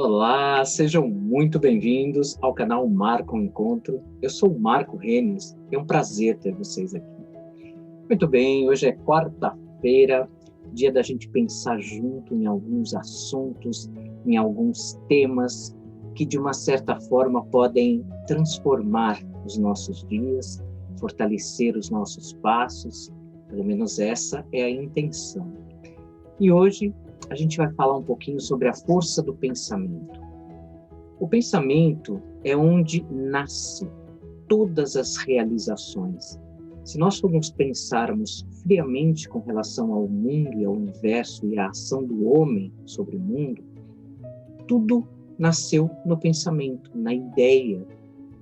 Olá, sejam muito bem-vindos ao canal Marco Encontro. Eu sou o Marco Renes, é um prazer ter vocês aqui. Muito bem, hoje é quarta-feira, dia da gente pensar junto em alguns assuntos, em alguns temas que de uma certa forma podem transformar os nossos dias, fortalecer os nossos passos, pelo menos essa é a intenção. E hoje a gente vai falar um pouquinho sobre a força do pensamento. O pensamento é onde nascem todas as realizações. Se nós formos pensarmos friamente com relação ao mundo e ao universo e à ação do homem sobre o mundo, tudo nasceu no pensamento, na ideia.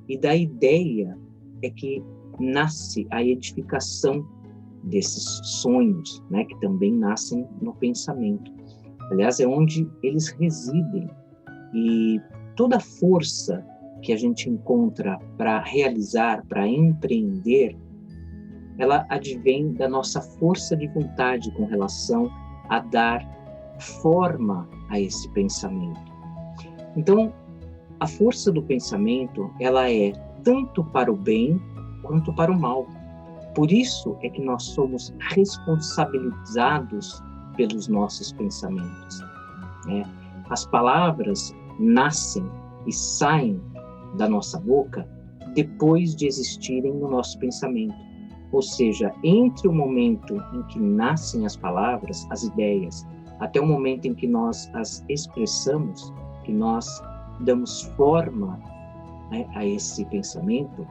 E da ideia é que nasce a edificação desses sonhos, né, que também nascem no pensamento. Aliás, é onde eles residem. E toda a força que a gente encontra para realizar, para empreender, ela advém da nossa força de vontade com relação a dar forma a esse pensamento. Então, a força do pensamento, ela é tanto para o bem quanto para o mal. Por isso é que nós somos responsabilizados pelos nossos pensamentos, né? As palavras nascem e saem da nossa boca depois de existirem no nosso pensamento. Ou seja, entre o momento em que nascem as palavras, as ideias, até o momento em que nós as expressamos, que nós damos forma, né, a esse pensamento,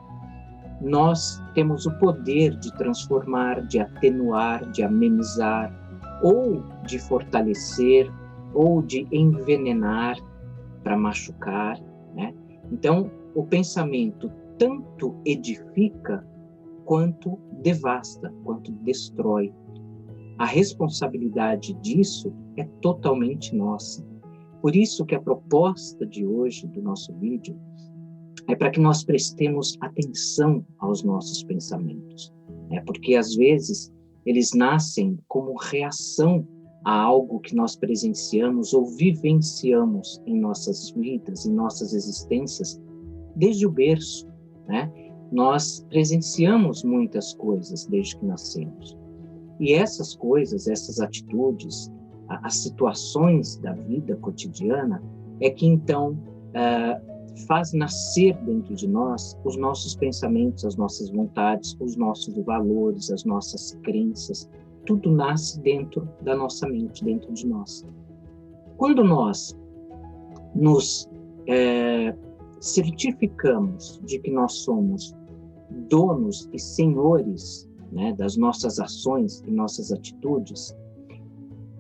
nós temos o poder de transformar, de atenuar, de amenizar, ou de fortalecer, ou de envenenar para machucar, né? Então, o pensamento tanto edifica quanto devasta, quanto destrói. A responsabilidade disso é totalmente nossa. Por isso que a proposta de hoje do nosso vídeo é para que nós prestemos atenção aos nossos pensamentos, né? Porque às vezes eles nascem como reação a algo que nós presenciamos ou vivenciamos em nossas vidas, em nossas existências, desde o berço, né? Nós presenciamos muitas coisas desde que nascemos. E essas coisas, essas atitudes, as situações da vida cotidiana, é que então faz nascer dentro de nós os nossos pensamentos, as nossas vontades, os nossos valores, as nossas crenças. Tudo nasce dentro da nossa mente, dentro de nós. Quando nós nos certificamos de que nós somos donos e senhores, né, das nossas ações e nossas atitudes,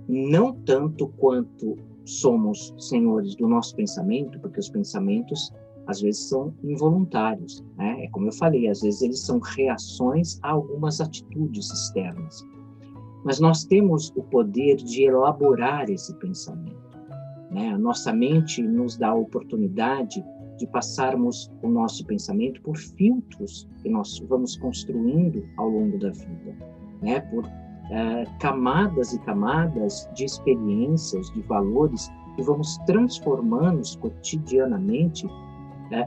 não tanto quanto somos senhores do nosso pensamento, porque os pensamentos às vezes são involuntários, né? É como eu falei, às vezes eles são reações a algumas atitudes externas. Mas nós temos o poder de elaborar esse pensamento, né? A nossa mente nos dá a oportunidade de passarmos o nosso pensamento por filtros que nós vamos construindo ao longo da vida, né? Por camadas e camadas de experiências, de valores que vamos transformando cotidianamente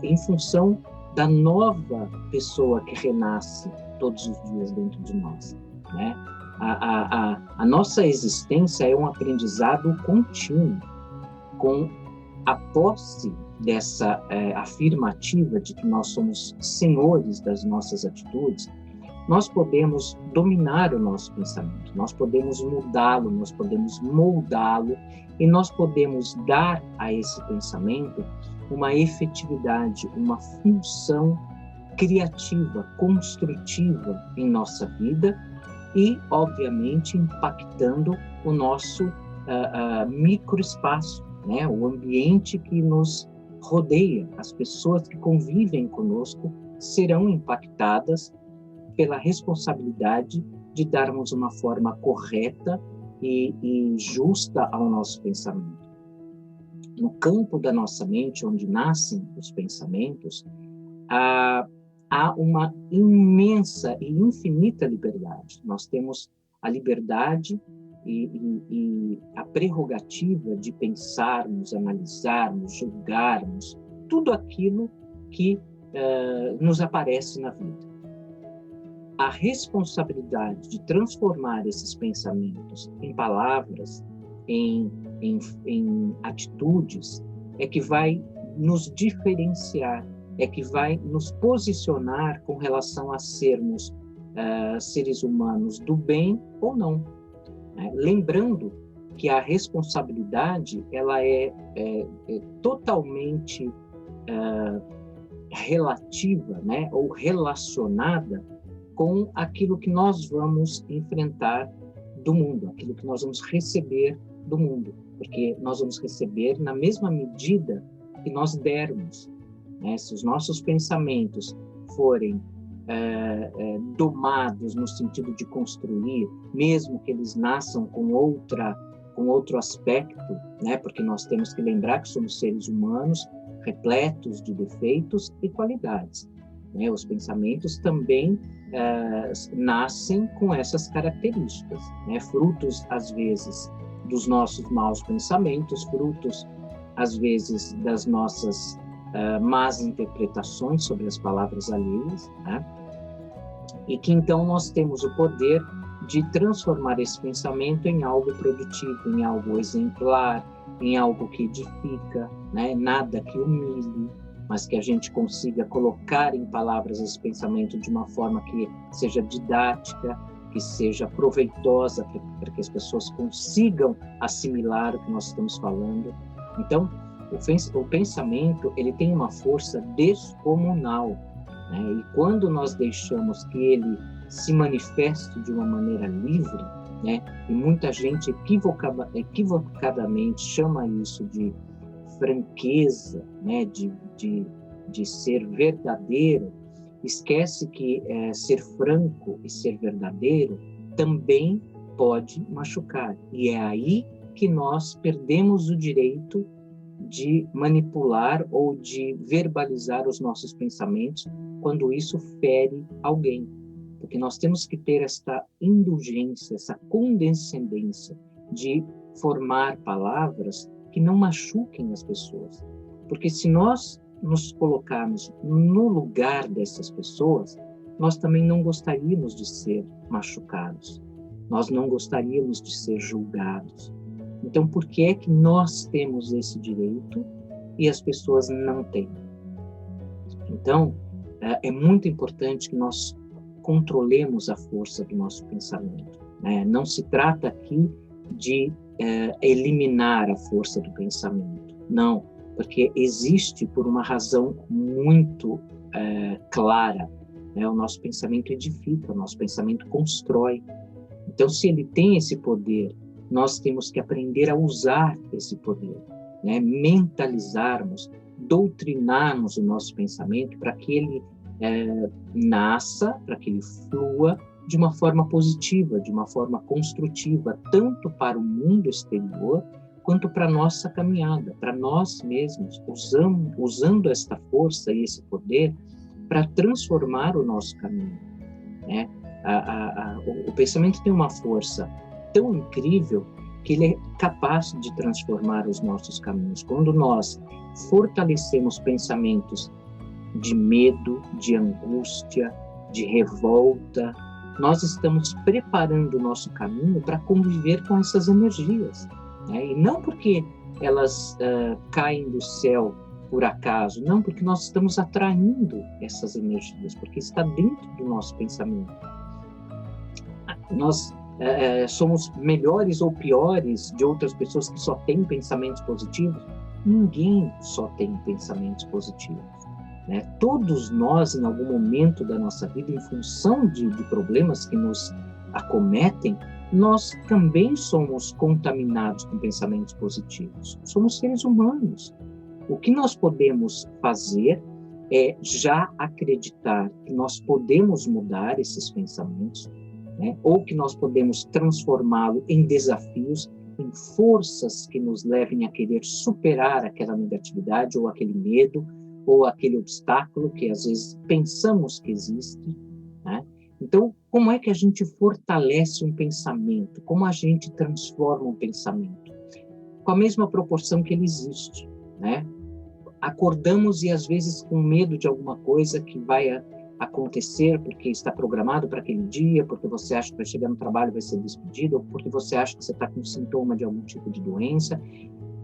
em função da nova pessoa que renasce todos os dias dentro de nós, né? A nossa existência é um aprendizado contínuo. Com a posse dessa afirmativa de que nós somos senhores das nossas atitudes, nós podemos dominar o nosso pensamento, nós podemos mudá-lo, nós podemos moldá-lo e nós podemos dar a esse pensamento uma efetividade, uma função criativa, construtiva em nossa vida e, obviamente, impactando o nosso microespaço, né? O ambiente que nos rodeia, as pessoas que convivem conosco serão impactadas pela responsabilidade de darmos uma forma correta e justa ao nosso pensamento. No campo da nossa mente, onde nascem os pensamentos, há uma imensa e infinita liberdade. Nós temos a liberdade e a prerrogativa de pensarmos, analisarmos, julgarmos tudo aquilo que nos aparece na vida. A responsabilidade de transformar esses pensamentos em palavras, em atitudes, é que vai nos diferenciar, é que vai nos posicionar com relação a sermos seres humanos do bem ou não. Né? Lembrando que a responsabilidade ela é totalmente relativa, né? Ou relacionada com aquilo que nós vamos enfrentar do mundo, aquilo que nós vamos receber do mundo, porque nós vamos receber na mesma medida que nós dermos. Né? Se os nossos pensamentos forem domados no sentido de construir, mesmo que eles nasçam com outro aspecto, né? Porque nós temos que lembrar que somos seres humanos repletos de defeitos e qualidades. Né? Os pensamentos também nascem com essas características, né? Frutos, às vezes, dos nossos maus pensamentos, frutos, às vezes, das nossas más interpretações sobre as palavras alheias, né? E que, então, nós temos o poder de transformar esse pensamento em algo produtivo, em algo exemplar, em algo que edifica, né? Nada que humilhe, mas que a gente consiga colocar em palavras esse pensamento de uma forma que seja didática, que seja proveitosa para que as pessoas consigam assimilar o que nós estamos falando. Então, o pensamento ele tem uma força descomunal, né? E quando nós deixamos que ele se manifeste de uma maneira livre, né? E muita gente equivocadamente chama isso de franqueza, né? de ser verdadeiro, esquece que ser franco e ser verdadeiro também pode machucar. E é aí que nós perdemos o direito de manipular ou de verbalizar os nossos pensamentos quando isso fere alguém. Porque nós temos que ter esta indulgência, essa condescendência de formar palavras que não machuquem as pessoas. Porque se nós nos colocarmos no lugar dessas pessoas, nós também não gostaríamos de ser machucados. Nós não gostaríamos de ser julgados. Então, por que é que nós temos esse direito e as pessoas não têm? Então, é muito importante que nós controlemos a força do nosso pensamento. Né? Não se trata aqui de eliminar a força do pensamento. Não, porque existe por uma razão muito clara. Né? O nosso pensamento edifica, o nosso pensamento constrói. Então, se ele tem esse poder, nós temos que aprender a usar esse poder, né? Mentalizarmos, doutrinarmos o nosso pensamento para que ele nasça, para que ele flua de uma forma positiva, de uma forma construtiva, tanto para o mundo exterior, quanto para a nossa caminhada, para nós mesmos, usando esta força e esse poder para transformar o nosso caminho. Né? O pensamento tem uma força tão incrível que ele é capaz de transformar os nossos caminhos. Quando nós fortalecemos pensamentos de medo, de angústia, de revolta, nós estamos preparando o nosso caminho para conviver com essas energias. Né? E não porque elas caem do céu por acaso, não, porque nós estamos atraindo essas energias, porque está dentro do nosso pensamento. Nós somos melhores ou piores de outras pessoas que só têm pensamentos positivos? Ninguém só tem pensamentos positivos. Né? Todos nós, em algum momento da nossa vida, em função de problemas que nos acometem, nós também somos contaminados com pensamentos positivos. Somos seres humanos. O que nós podemos fazer é já acreditar que nós podemos mudar esses pensamentos, né? Ou que nós podemos transformá-lo em desafios, em forças que nos levem a querer superar aquela negatividade ou aquele medo ou aquele obstáculo que às vezes pensamos que existe, né? Então, como é que a gente fortalece um pensamento? Como a gente transforma um pensamento? Com a mesma proporção que ele existe, né? Acordamos e às vezes com medo de alguma coisa que vai acontecer porque está programado para aquele dia, porque você acha que vai chegar no trabalho e vai ser despedido, ou porque você acha que você está com sintoma de algum tipo de doença.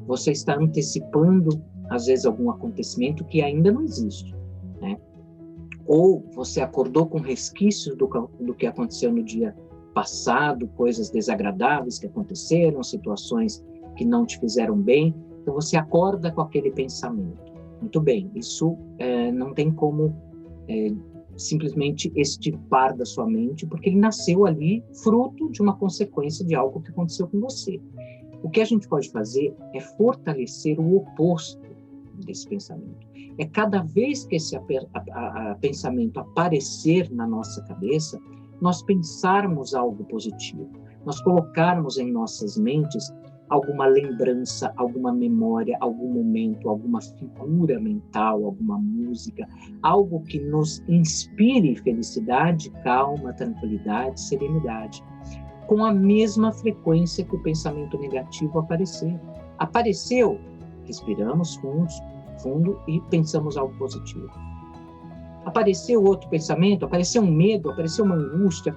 Você está antecipando, às vezes, algum acontecimento que ainda não existe, né? Ou você acordou com resquícios do que aconteceu no dia passado, coisas desagradáveis que aconteceram, situações que não te fizeram bem. Então, você acorda com aquele pensamento. Muito bem, isso não tem como simplesmente extirpar da sua mente, porque ele nasceu ali fruto de uma consequência de algo que aconteceu com você. O que a gente pode fazer é fortalecer o oposto desse pensamento. É cada vez que esse pensamento aparecer na nossa cabeça, nós pensarmos algo positivo, nós colocarmos em nossas mentes alguma lembrança, alguma memória, algum momento, alguma figura mental, alguma música, algo que nos inspire felicidade, calma, tranquilidade, serenidade, com a mesma frequência que o pensamento negativo aparecer. Apareceu, respiramos fundo e pensamos algo positivo. Apareceu outro pensamento, apareceu um medo, apareceu uma angústia,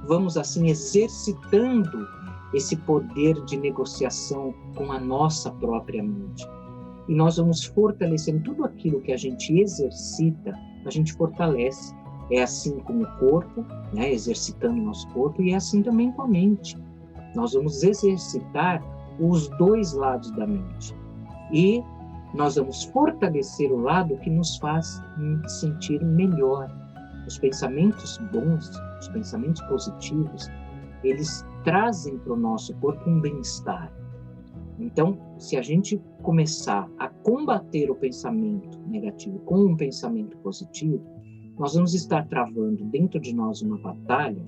vamos assim exercitando esse poder de negociação com a nossa própria mente. E nós vamos fortalecendo tudo aquilo que a gente exercita, a gente fortalece. É assim com o corpo, né, exercitando o nosso corpo, e é assim também com a mente. Nós vamos exercitar os dois lados da mente. E nós vamos fortalecer o lado que nos faz sentir melhor. Os pensamentos bons, os pensamentos positivos, eles trazem para o nosso corpo um bem-estar. Então, se a gente começar a combater o pensamento negativo com um pensamento positivo, nós vamos estar travando dentro de nós uma batalha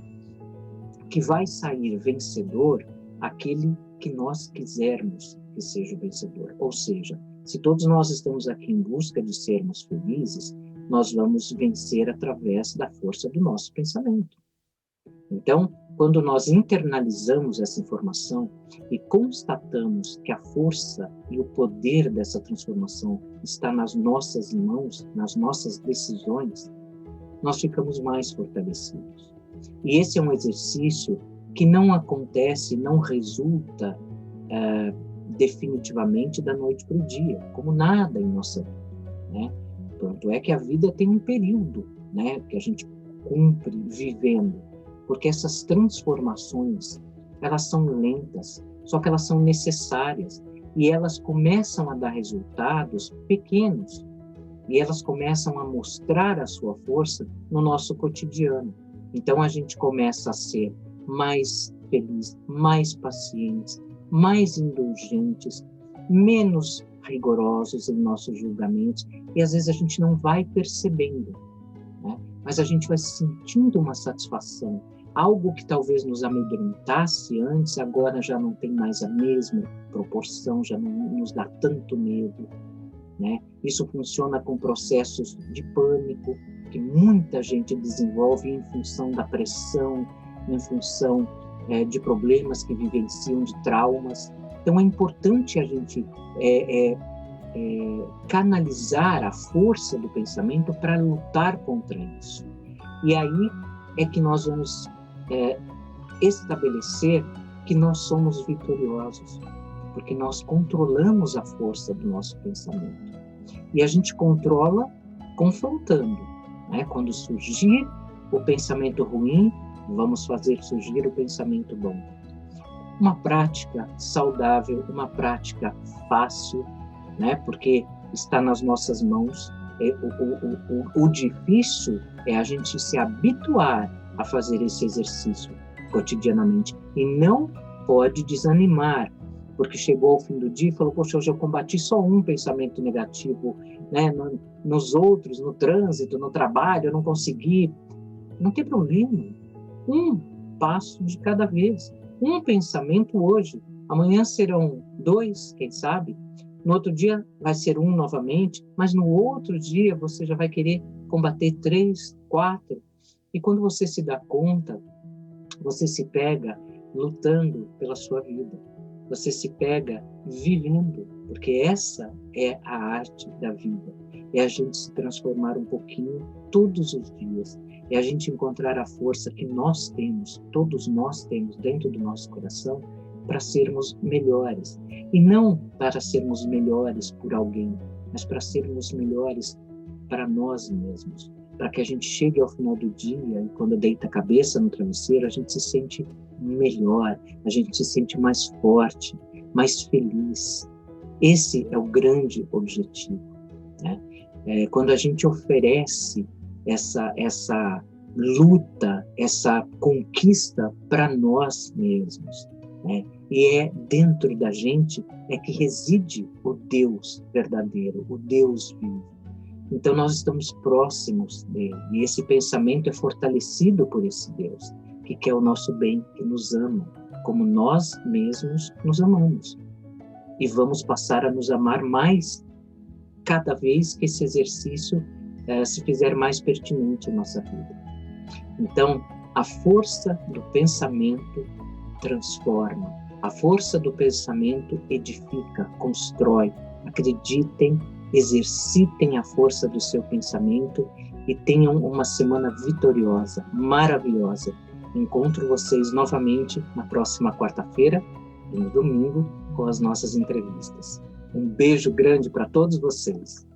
que vai sair vencedor aquele que nós quisermos que seja o vencedor. Ou seja, se todos nós estamos aqui em busca de sermos felizes, nós vamos vencer através da força do nosso pensamento. Então, quando nós internalizamos essa informação e constatamos que a força e o poder dessa transformação está nas nossas mãos, nas nossas decisões, nós ficamos mais fortalecidos. E esse é um exercício que não acontece, não resulta definitivamente da noite para o dia, como nada em nossa vida, né? Tanto é que a vida tem um período, né, que a gente cumpre vivendo, porque essas transformações, elas são lentas, só que elas são necessárias, e elas começam a dar resultados pequenos, e elas começam a mostrar a sua força no nosso cotidiano. Então a gente começa a ser mais feliz, mais pacientes, mais indulgentes, menos rigorosos em nossos julgamentos, e às vezes a gente não vai percebendo, né? Mas a gente vai sentindo uma satisfação. Algo que talvez nos amedrontasse antes, agora já não tem mais a mesma proporção, já não nos dá tanto medo, né? Isso funciona com processos de pânico, que muita gente desenvolve em função da pressão, em função de problemas que vivenciam, de traumas. Então é importante a gente canalizar a força do pensamento para lutar contra isso. E aí é que nós vamos estabelecer que nós somos vitoriosos, porque nós controlamos a força do nosso pensamento. E a gente controla confrontando, né? Quando surgir o pensamento ruim, vamos fazer surgir o pensamento bom. Uma prática saudável, uma prática fácil, né? Porque está nas nossas mãos. O difícil é a gente se habituar a fazer esse exercício cotidianamente. E não pode desanimar, porque chegou ao fim do dia e falou, poxa, hoje eu combati só um pensamento negativo, né? Nos outros, no trânsito, no trabalho, eu não consegui. Não tem problema. Um passo de cada vez. Um pensamento hoje. Amanhã serão 2, quem sabe? No outro dia vai ser 1 novamente, mas no outro dia você já vai querer combater 3, 4. E quando você se dá conta, você se pega lutando pela sua vida. Você se pega vivendo, porque essa é a arte da vida. É a gente se transformar um pouquinho todos os dias. É a gente encontrar a força que nós temos, todos nós temos dentro do nosso coração, para sermos melhores. E não para sermos melhores por alguém, mas para sermos melhores para nós mesmos. Para que a gente chegue ao final do dia e quando deita a cabeça no travesseiro, a gente se sente melhor, a gente se sente mais forte, mais feliz. Esse é o grande objetivo, né? Quando a gente oferece essa luta, essa conquista para nós mesmos, né? E é dentro da gente que reside o Deus verdadeiro, o Deus vivo. Então nós estamos próximos dele, e esse pensamento é fortalecido por esse Deus, que quer o nosso bem, que nos ama, como nós mesmos nos amamos. E vamos passar a nos amar mais cada vez que esse exercício se fizer mais pertinente em nossa vida. Então, a força do pensamento transforma, a força do pensamento edifica, constrói. Acreditem, exercitem a força do seu pensamento e tenham uma semana vitoriosa, maravilhosa. Encontro vocês novamente na próxima quarta-feira e no domingo com as nossas entrevistas. Um beijo grande para todos vocês.